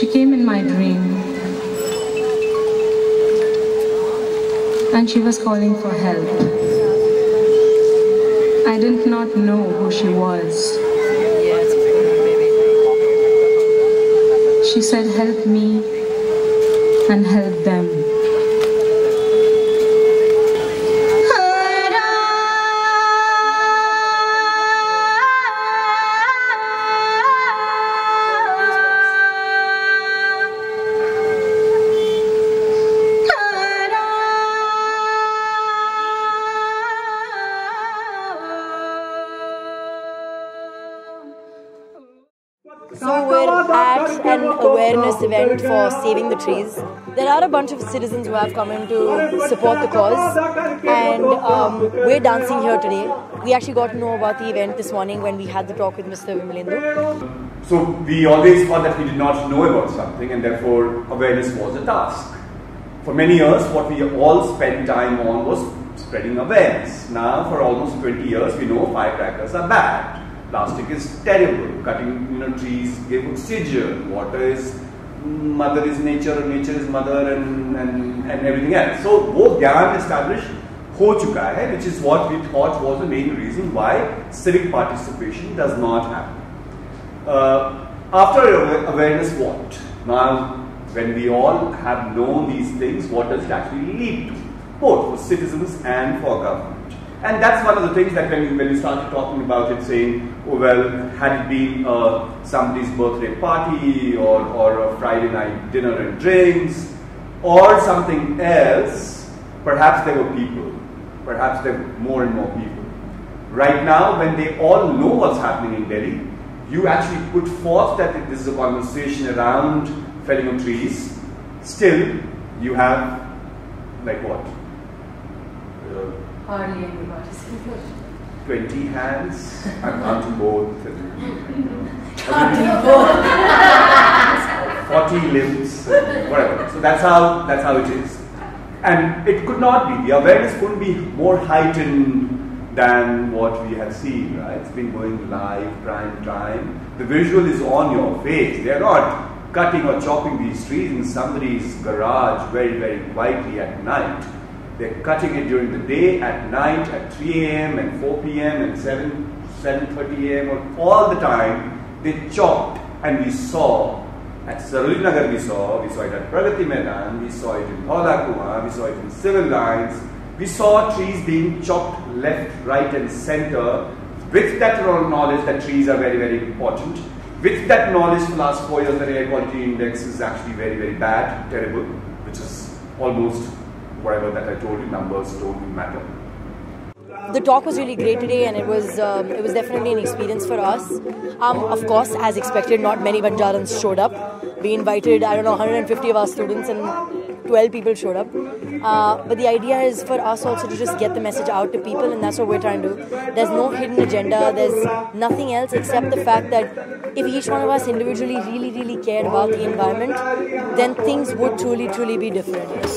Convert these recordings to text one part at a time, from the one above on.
She came in my dream and she was calling for help. I did not know who she was. She said, help me and help them. So we're at an awareness event for saving the trees. There are a bunch of citizens who have come in to support the cause, and we're dancing here today. We actually got to know about the event this morning when we had the talk with Mr. Vimalendu. So we always thought that we did not know about something and therefore awareness was a task. For many years what we all spent time on was spreading awareness. Now for almost 20 years we know firecrackers are bad. Plastic is terrible. Cutting trees give oxygen. Water is mother is nature, nature is mother, and everything else. So वो ज्ञान established हो चुका है, which is what we thought was the main reason why civic participation does not happen. After awareness, what? Now, when we all have known these things, what does it actually lead to? Both for citizens and for government. And that's one of the things that when we started talking about it, saying, oh well, had it been somebody's birthday party or a Friday night dinner and drinks or something else, perhaps there were people, perhaps there were more and more people. Right now, when they all know what's happening in Delhi, you actually put forth that this is a conversation around felling of trees. Still, you have, like what? Hardly anybody. 20 hands. I'm counting both. 40 limbs, whatever. So that's how it is. And it could not be. The awareness couldn't be more heightened than what we have seen, right? It's been going live, prime time. The visual is on your face. They're not cutting or chopping these trees in somebody's garage very, very quietly at night. They're cutting it during the day, at night, at 3 a.m. and 4 p.m. and 7:30 a.m. all the time. They chopped, and we saw at Sarojini Nagar, we saw it at Pragati Maidan, we saw it in Dhaula Kuan, we saw it in civil lines. We saw trees being chopped left, right and center with that knowledge that trees are very, very important. With that knowledge, for the last 4 years, the air quality index is actually very, very bad, terrible, which is almost whatever that I told you, numbers don't matter. The talk was really great today, and it was definitely an experience for us. Of course, as expected, not many Banjarans showed up. We invited, I don't know, 150 of our students and 12 people showed up. But the idea is for us also to just get the message out to people, and that's what we're trying to do. There's no hidden agenda, there's nothing else except the fact that if each one of us individually really, really cared about the environment, then things would truly, truly be different.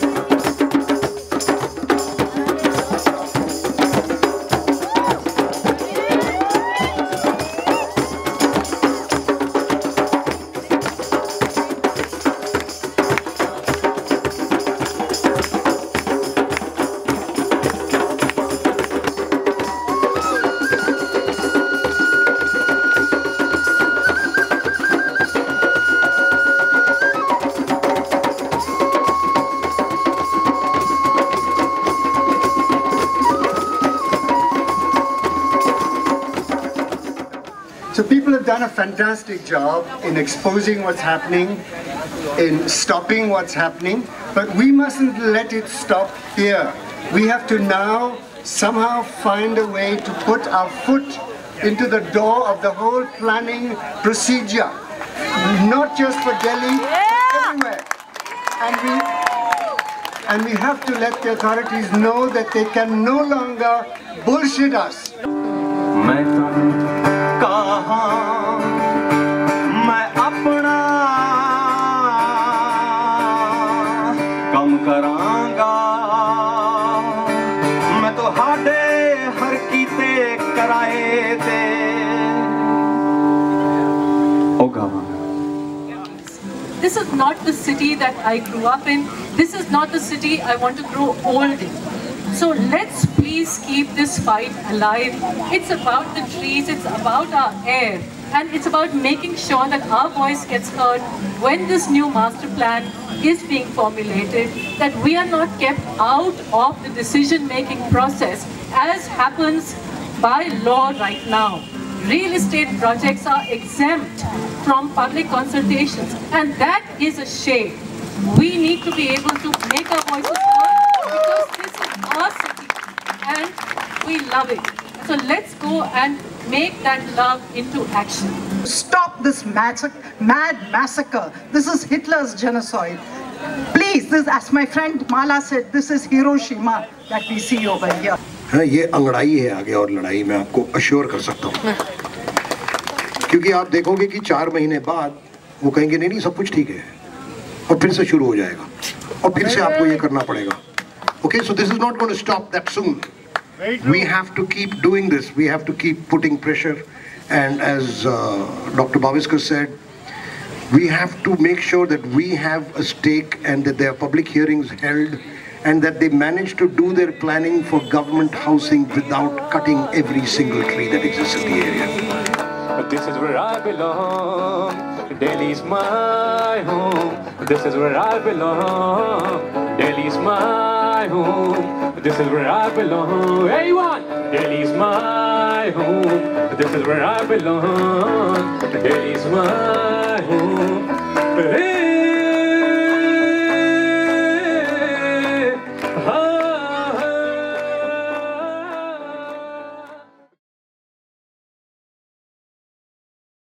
So people have done a fantastic job in exposing what's happening, in stopping what's happening, but we mustn't let it stop here. We have to now somehow find a way to put our foot into the door of the whole planning procedure, not just for Delhi, everywhere. And we have to let the authorities know that they can no longer bullshit us. मैं अपना कम करांगा मैं तो हाडे हर कीते कराए ते ओ गावांगा this is not the city that I grew up in. This is not the city I want to grow old in. So let's please keep this fight alive. It's about the trees, it's about our air, and it's about making sure that our voice gets heard when this new master plan is being formulated, that we are not kept out of the decision-making process as happens by law right now. Real estate projects are exempt from public consultations, and that is a shame. We need to be able to make our voices heard because this is our city and we love it. So let's go and make that love into action. Stop this mad massacre. This is Hitler's genocide. Please, this, as my friend Mala said, this is Hiroshima that we see over here. ये अंगड़ाई है आगे और लड़ाई मैं आपको assure कर सकता हूँ, क्योंकि आप देखोगे कि 4 महीने बाद वो कहेंगे नहीं सब कुछ ठीक है, और फिर से शुरू हो जाएगा और फिर से आपको ये करना पड़ेगा. Okay, so this is not going to stop that soon. We have to keep doing this. We have to keep putting pressure, and as Dr. Bhaviskar said, we have to make sure that we have a stake and that there are public hearings held, and that they manage to do their planning for government housing without cutting every single tree that exists in the area. This is where I belong. Delhi's my home. This is where I belong. Delhi's my home. This is where I belong. Everyone! Delhi's my home. This is where I belong. Delhi's my